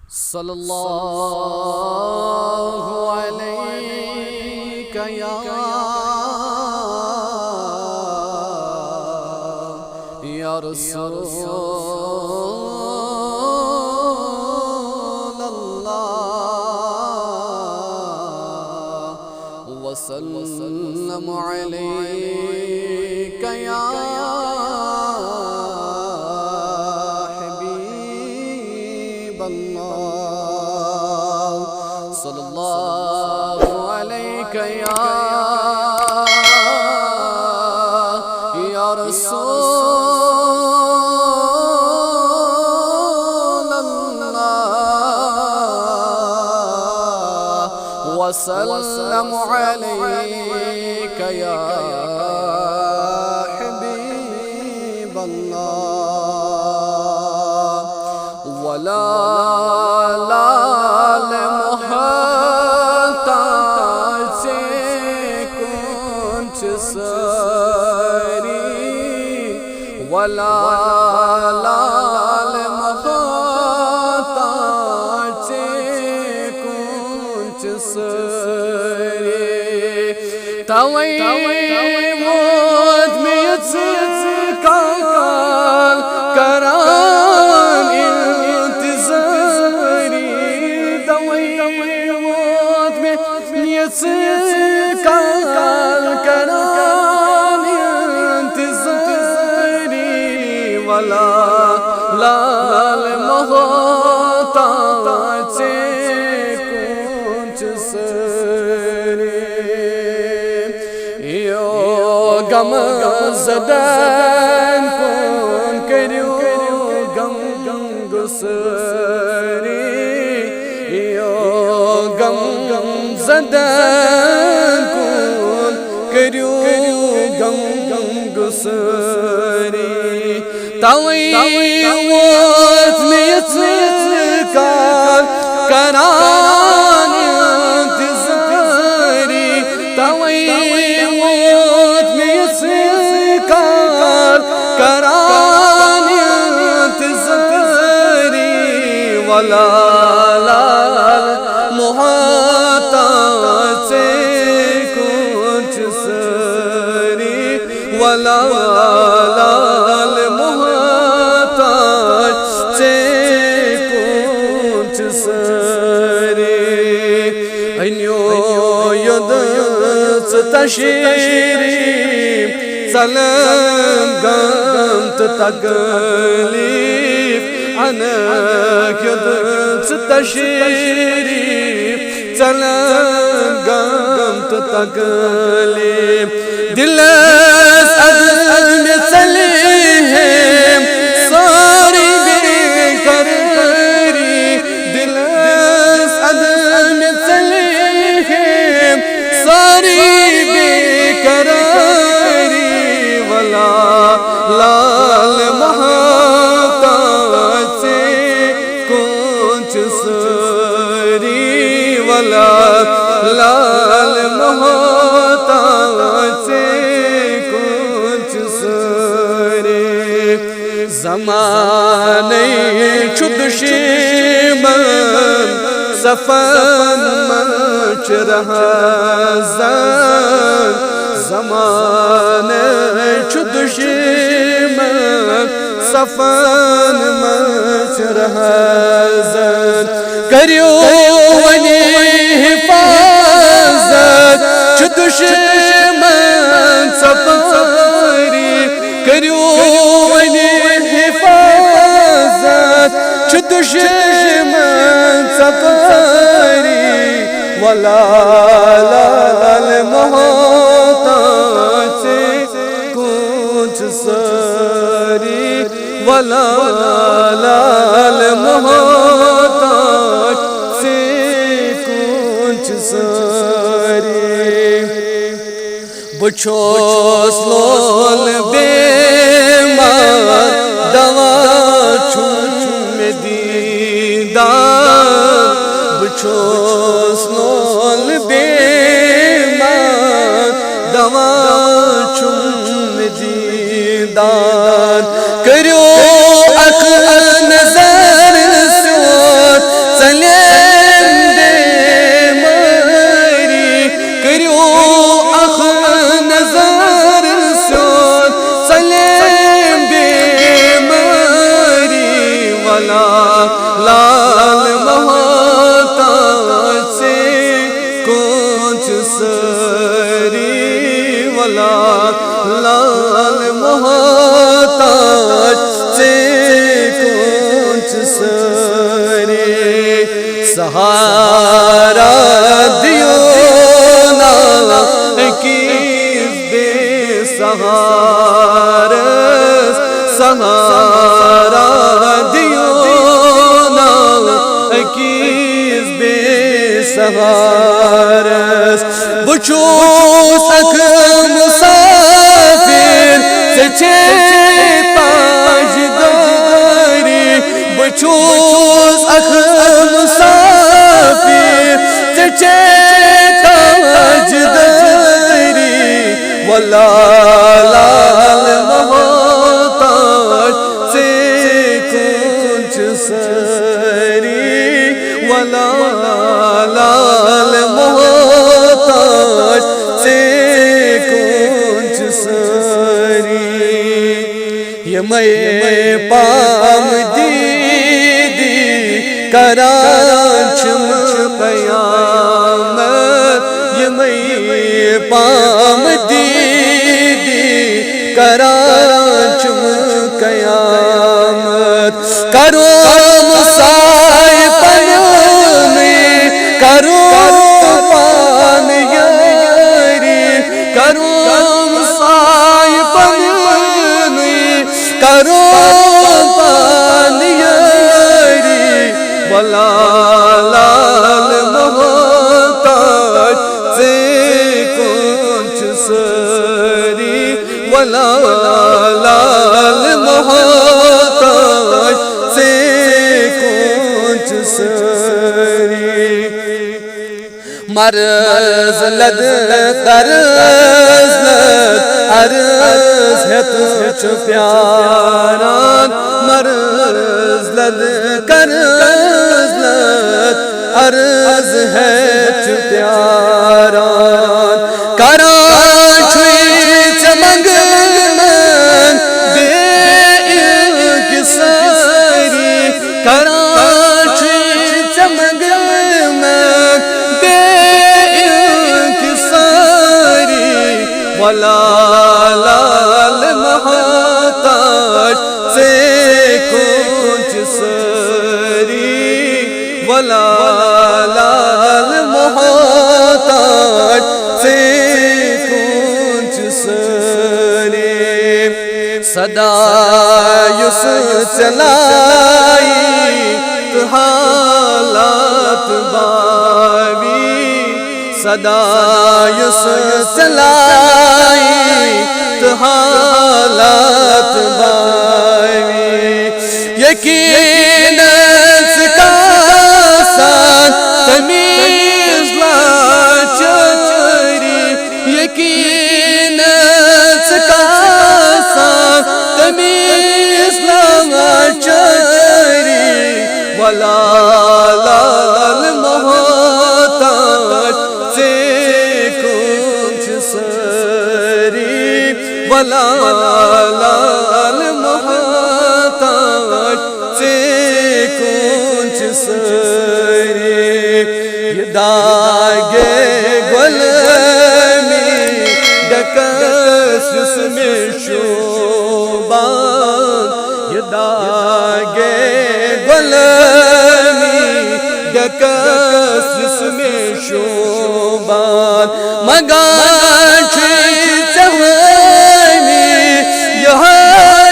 صلی اللہ علیہ یا رسول اللہ وسلم علیک یا حبیب اللہ صلی اللہ علیہ یا رسول اللہ وسلم علیک یا حبیب اللہ ولا لال محتاج سے کچھ سری ولا لال محتاج سے کچھ سری توئی موت میں کال کران انتظاری توئی موت میں کال کران انتظاری ولا لال محتاج سے کچھ سری غم زدن کن کریو غم گسری غم زدن کن کریو غم گسری توئی موت میں کال کران انتظاری توئی کران انتظاری ولا لال محتاج سے کچھ سری ولا لال محتاج سے کچھ سری انیو ید تشریف سلام گمت تکلیف انک یدت تشریف سلام گمت تکلیف دل عزم سلیم ساری بے قراری دل عزم سلیم ساری بے قراری لال محتاج سے کچھ سری ولا لال محتاج سے کچھ سری زمانے چھد شیمن سفن مچ رہا زن زمانے چھد شیمن سفن مچ رہا زن کریو ونی حفاظت چھد شیمن سفری کریو ونی حفاظت چھد شیمن سفری ولا لال محتاج سے کچھ سری ولا لال محتاج سے کچھ سری بچھوس لول بیمار دوا چھوم دیدار بچھوس لول بیمار دوا چھوم دیدار کریو اخ نظر سوت سری ولا لال محتاج سے کچھ سری سہارا دیو نا کس بے سہارس سہارا دیو نا کس بے سہارس بچوس اک مسافر سچے تاجداری بچوس اک مسافر سچے تاجداری ولا لال محتاج سے کچھ سری ولا لال محتاج سے کچھ سری یہ میں پام دیدی کرانچم قیامت یہ میں پام دیدی کرانچم قیامت کرو مسائے پن میں کرو پان یاری کرو مسائے پن میں کرو پان یاری ولا لال محتاج سے کچھ سری ولا لال محتاج سے کچھ سری مرض لد قرض لد عرض ہے تجھ پیاران مرض لد قرض لد عرض ہے تجھ پیاران کرانچوی چمنگ من بے ایک سری کرانچوی چمنگ من بے ایک سری ولا لال محتاج سے کچھ سری ولا لال محتاج سے کچھ سری صدا یس چلائی تو حالات باوی صدا یس چلائی تو حالات باوی یقین کا ساتھ تمیز لاچاری یقین کا ساتھ تمیز لاچاری ولا لال محتاج سے کچھ سری ولا لال محتاج سے کچھ سری یہ داغے گل میں ڈکس جس میں شوبان یہ داغے گل میں ڈکس جس میں شوبان مگانچی چہوانی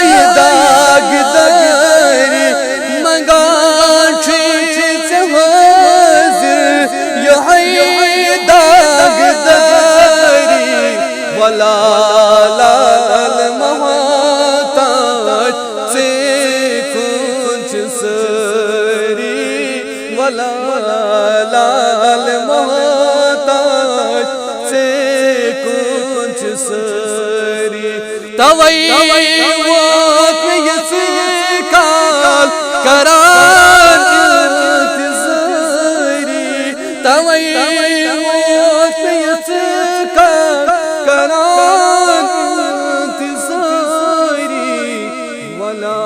یہ داغ داری مگانچی چہوانی یہ داغ داری ولا لال محتاج سے کچھ سری ولا لال محتاج سے کچھ سری توئی وقت یس کال کران انتظاری توئی وقت یس کال کران انتظاری ولا